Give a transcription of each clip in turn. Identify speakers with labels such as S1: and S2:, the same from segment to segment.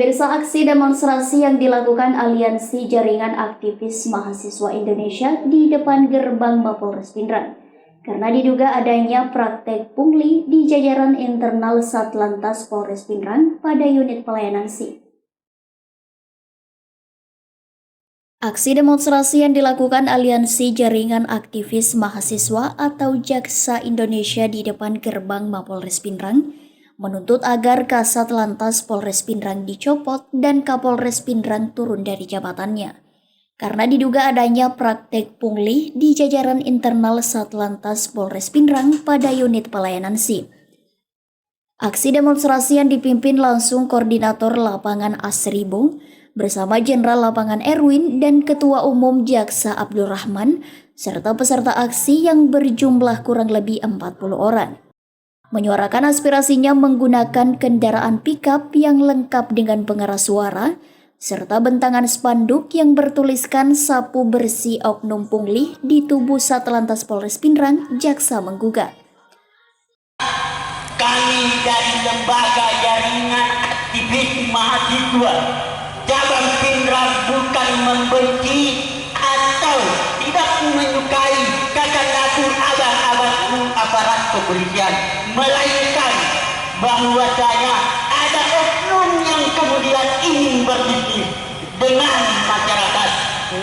S1: Pemirsa, aksi demonstrasi yang dilakukan Aliansi Jaringan Aktivis Mahasiswa Indonesia di depan gerbang Mapolres Pindrang karena diduga adanya praktek pungli di jajaran internal Satlantas Polres Pindrang pada unit pelayanan SIM. Aksi demonstrasi yang dilakukan Aliansi Jaringan Aktivis Mahasiswa atau JAKSA Indonesia di depan gerbang Mapolres Pindrang menuntut agar Kasat Lantas Polres Pindrang dicopot dan Kapolres Pindrang turun dari jabatannya karena diduga adanya praktek pungli di jajaran internal Satlantas Polres Pindrang pada unit pelayanan SIM. Aksi demonstrasi yang dipimpin langsung Koordinator Lapangan Asribo bersama Jenderal Lapangan Erwin dan Ketua Umum JAKSA Abdul Rahman serta peserta aksi yang berjumlah kurang lebih 40 orang. Menyuarakan aspirasinya menggunakan kendaraan pickup yang lengkap dengan pengeras suara, serta bentangan spanduk yang bertuliskan sapu bersih oknum pungli di tubuh Satlantas Polres Pindrang, JAKSA menggugat.
S2: Kami dari Lembaga Jaringan Aktivis Mahasiswa cabang Pindrang bukan membenci atau tidak menyukai kakak-kakak abang-abang aparat kepolisian, melainkan bahwasanya ada oknum yang kemudian ingin berbisnis dengan masyarakat.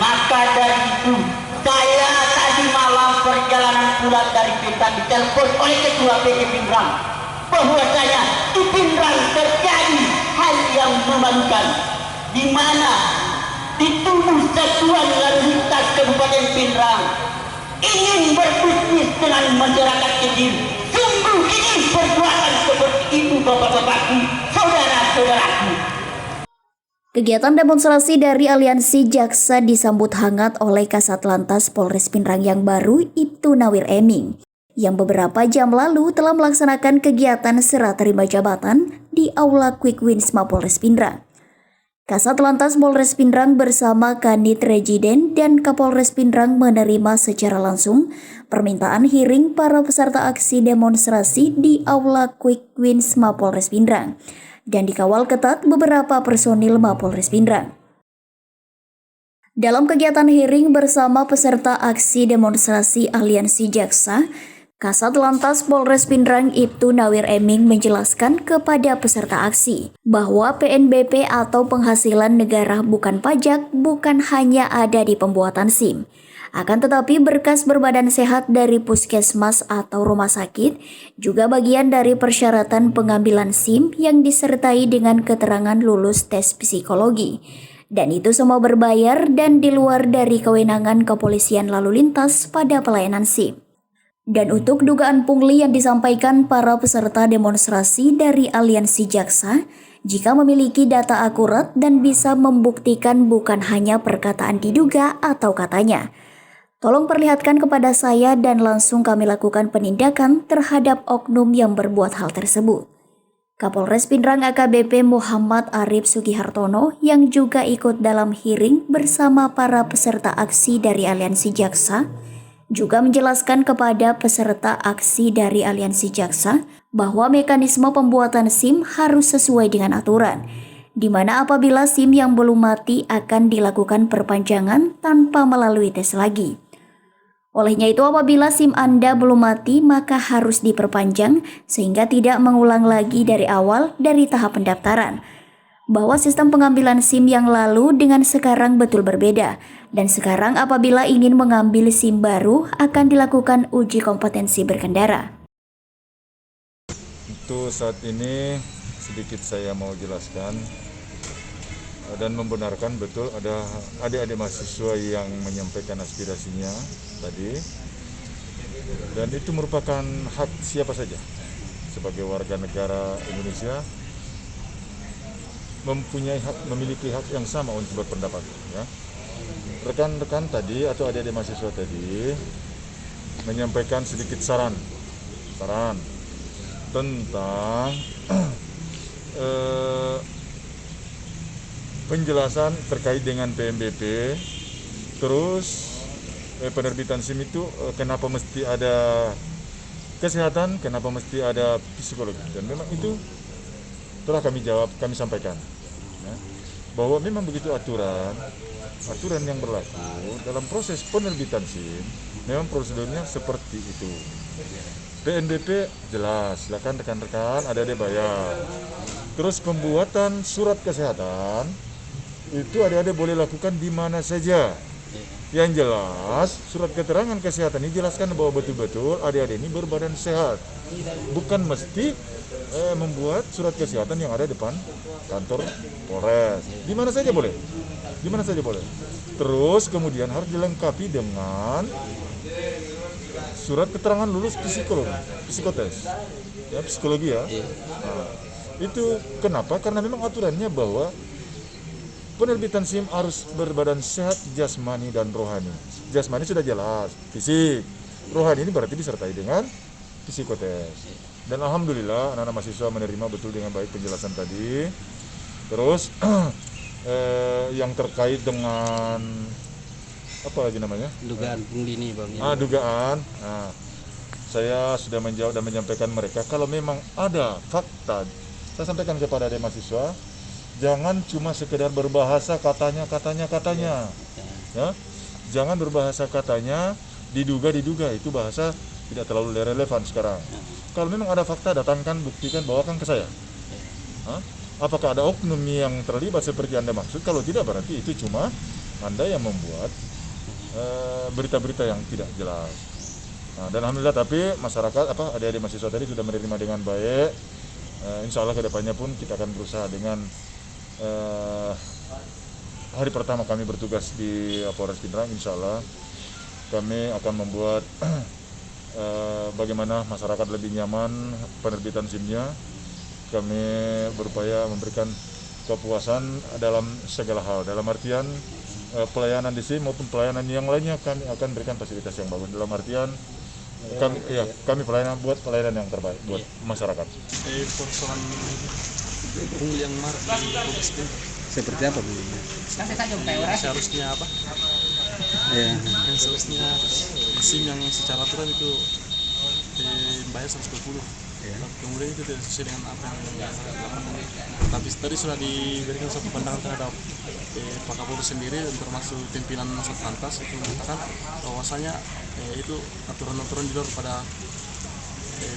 S2: Maka dari itu saya tadi malam perjalanan pulang dari Pindrang ditelepon oleh Ketua PD Pindrang bahwasanya di Pindrang terjadi hal yang memalukan, di mana di tubuh Satuan Lalu Lintas Kabupaten Pindrang ingin berbisnis dengan masyarakat kecil. Sungguh ini perbuatan seperti itu, bapak-bapakku, saudara-saudaraku.
S1: Kegiatan demonstrasi dari Aliansi JAKSA disambut hangat oleh Kasat Lantas Polres Pindrang yang baru, Ibtu Nawir Eming, yang beberapa jam lalu telah melaksanakan kegiatan serah terima jabatan di Aula Quick Wins Mapolres Pindrang. Kasat Lantas Polres Pindrang bersama Kanit Regiden dan Kapolres Pindrang menerima secara langsung permintaan hearing para peserta aksi demonstrasi di Aula Quick Wins Mapolres Pindrang dan dikawal ketat beberapa personil Mapolres Pindrang. Dalam kegiatan hearing bersama peserta aksi demonstrasi Aliansi JAKSA, Kasat Lantas Polres Pindrang Ibtu Nawir Eming menjelaskan kepada peserta aksi bahwa PNBP atau penghasilan negara bukan pajak bukan hanya ada di pembuatan SIM, akan tetapi berkas berbadan sehat dari puskesmas atau rumah sakit juga bagian dari persyaratan pengambilan SIM yang disertai dengan keterangan lulus tes psikologi. Dan itu semua berbayar dan di luar dari kewenangan kepolisian lalu lintas pada pelayanan SIM. Dan untuk dugaan pungli yang disampaikan para peserta demonstrasi dari Aliansi JAKSA, jika memiliki data akurat dan bisa membuktikan bukan hanya perkataan diduga atau katanya, tolong perlihatkan kepada saya dan langsung kami lakukan penindakan terhadap oknum yang berbuat hal tersebut. Kapolres Pindrang AKBP Muhammad Arif Sugihartono yang juga ikut dalam hearing bersama para peserta aksi dari Aliansi JAKSA, juga menjelaskan kepada peserta aksi dari Aliansi JAKSA bahwa mekanisme pembuatan SIM harus sesuai dengan aturan, di mana apabila SIM yang belum mati akan dilakukan perpanjangan tanpa melalui tes lagi. Olehnya itu apabila SIM Anda belum mati maka harus diperpanjang sehingga tidak mengulang lagi dari awal dari tahap pendaftaran. Bahwa sistem pengambilan SIM yang lalu dengan sekarang betul berbeda, dan sekarang apabila ingin mengambil SIM baru akan dilakukan uji kompetensi berkendara.
S3: Itu saat ini sedikit saya mau jelaskan dan membenarkan betul ada adik-adik mahasiswa yang menyampaikan aspirasinya tadi, dan itu merupakan hak siapa saja sebagai warga negara Indonesia, memiliki hak yang sama untuk berpendapat. Ya. Rekan-rekan tadi atau adik-adik mahasiswa tadi menyampaikan sedikit saran tentang penjelasan terkait dengan PNBP, terus penerbitan SIM itu kenapa mesti ada kesehatan, kenapa mesti ada psikologi, dan memang itu telah kami jawab, kami sampaikan. ya, bahwa memang begitu aturan yang berlaku dalam proses penerbitan SIM, memang prosedurnya seperti itu. PNBP jelas, silakan rekan-rekan ada bayar. Terus pembuatan surat kesehatan itu adik-adik boleh lakukan di mana saja. Yang jelas surat keterangan kesehatan ini jelaskan bahwa betul-betul adik-adik ini berbadan sehat. Bukan mesti membuat surat kesehatan yang ada depan kantor Polres. Di mana saja boleh. Di mana saja boleh. Terus kemudian harus dilengkapi dengan surat keterangan lulus psikotes. Ya, psikologi ya. Nah, itu kenapa? Karena memang aturannya bahwa penerbitan SIM harus berbadan sehat jasmani dan rohani. Jasmani sudah jelas, fisik. Rohani ini berarti disertai dengan psikotes. Dan alhamdulillah anak-anak mahasiswa menerima betul dengan baik penjelasan tadi. Terus yang terkait dengan apa lagi namanya?
S4: Dugaan pungli Bang.
S3: Dugaan. Nah, saya sudah menjawab dan menyampaikan mereka kalau memang ada fakta, saya sampaikan kepada adik mahasiswa, jangan cuma sekedar berbahasa katanya. Ya. Jangan berbahasa katanya, diduga itu bahasa tidak terlalu relevan sekarang. Kalau memang ada fakta, datangkan, buktikan, bawakan ke saya. Apakah ada oknum yang terlibat seperti Anda maksud? Kalau tidak, berarti itu cuma Anda yang membuat berita-berita yang tidak jelas. Nah, dan alhamdulillah tapi masyarakat adik-adik mahasiswa tadi sudah menerima dengan baik. Insya Allah kedepannya pun kita akan berusaha dengan hari pertama kami bertugas di Polres Pindrang, insya Allah kami akan membuat bagaimana masyarakat lebih nyaman penerbitan SIM-nya. Kami berupaya memberikan kepuasan dalam segala hal, dalam artian pelayanan di SIM maupun pelayanan yang lainnya kami akan berikan fasilitas yang bagus. Dalam artian kami buat pelayanan yang terbaik buat masyarakat.
S5: Persoalan pungli yang marak di Polres Pindrang.
S4: Seperti apa Bu?
S5: Seharusnya apa? Yang seharusnya SIM yang secara aturan itu bayar 120. Kemudian itu tidak sesuai dengan apa yang dilakukan. Tapi tadi sudah diberikan satu pandangan terhadap Pak Kapolri sendiri dan termasuk pimpinan Satlantas itu mengatakan bahwasanya itu aturan-aturan di luar pada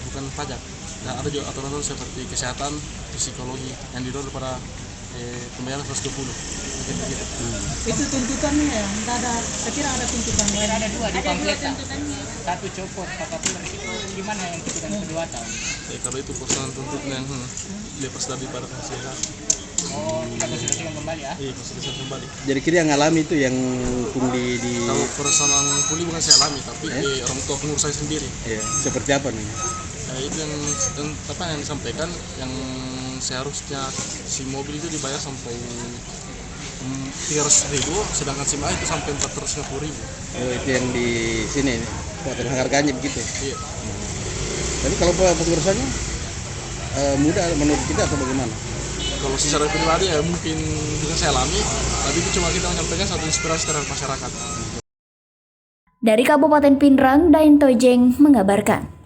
S5: bukan pajak. Dan ada juga aturan-aturan seperti kesehatan, psikologi yang di luar pada pembayaran 120. Begitu.
S6: Itu tuntutannya ya, nggak ada, saya kira ada tuntutan lain.
S7: Ada dua di pamfletnya. Satu copot Pak Kapolri itu gimana yang tuntutan kedua tahun?
S5: Kalau itu persoalan tuntutan yang lepas dari pada masyarakat.
S7: Oh, kita konsultasikan kembali ya?
S5: Iya, konsultasikan kembali.
S4: Jadi kira yang ngalami itu yang pungli di.
S5: Kalau persoalan pungli bukan saya alami, tapi orang tua pengurus saya sendiri.
S4: Iya, seperti apa nih?
S5: Itu yang disampaikan yang seharusnya si mobil itu dibayar sampai 300.000, sedangkan SIM A itu sampai 450.000.
S4: Itu yang di sini, potongan harganya begitu.
S5: Iya.
S4: Tapi kalau pengurusannya mudah menurut kita atau bagaimana?
S5: Kalau secara pribadi ya mungkin bukan saya alami, tapi itu cuma kita menyampaikan satu inspirasi terhadap masyarakat.
S1: Dari Kabupaten Pindrang, Dain Tojeng mengabarkan.